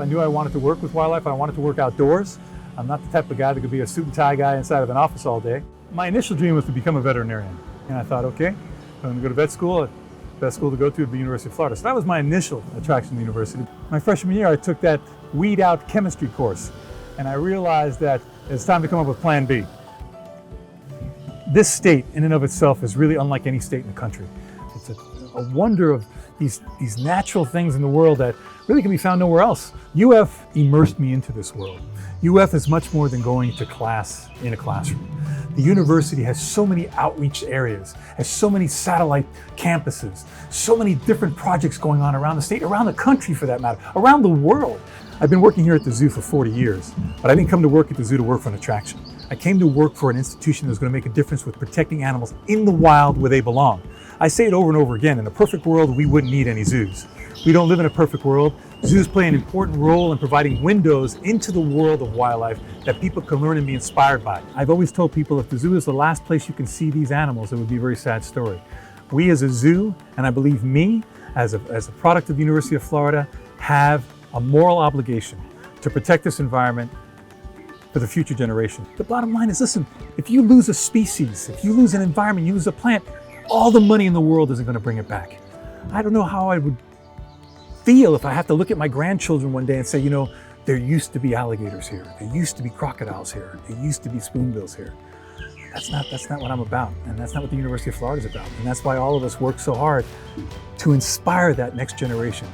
I knew I wanted to work with wildlife. I wanted to work outdoors. I'm not the type of guy that could be a suit and tie guy inside of an office all day. My initial dream was to become a veterinarian. And I thought, okay, I'm going to go to vet school. The best school to go to would be University of Florida. So that was my initial attraction to the university. My freshman year, I took that weed out chemistry course. And I realized that it's time to come up with plan B. This state in and of itself is really unlike any state in the country. It's a wonder of these natural things in the world that really can be found nowhere else. UF immersed me into this world. UF is much more than going to class in a classroom. The university has so many outreach areas, has so many satellite campuses, so many different projects going on around the state, around the country for that matter, around the world. I've been working here at the zoo for 40 years, but I didn't come to work at the zoo to work for an attraction. I came to work for an institution that was going to make a difference with protecting animals in the wild where they belong. I say it over and over again, in a perfect world, we wouldn't need any zoos. We don't live in a perfect world. Zoos play an important role in providing windows into the world of wildlife that people can learn and be inspired by. I've always told people if the zoo is the last place you can see these animals, it would be a very sad story. We as a zoo, and I believe me, as a product of the University of Florida, have a moral obligation to protect this environment for the future generation. The bottom line is, listen, if you lose a species, if you lose an environment, you lose a plant, all the money in the world isn't going to bring it back. I don't know how I would feel if I have to look at my grandchildren one day and say, you know, there used to be alligators here, there used to be crocodiles here, there used to be spoonbills here. That's not what I'm about, and that's not what the University of Florida is about. And that's why all of us work so hard to inspire that next generation.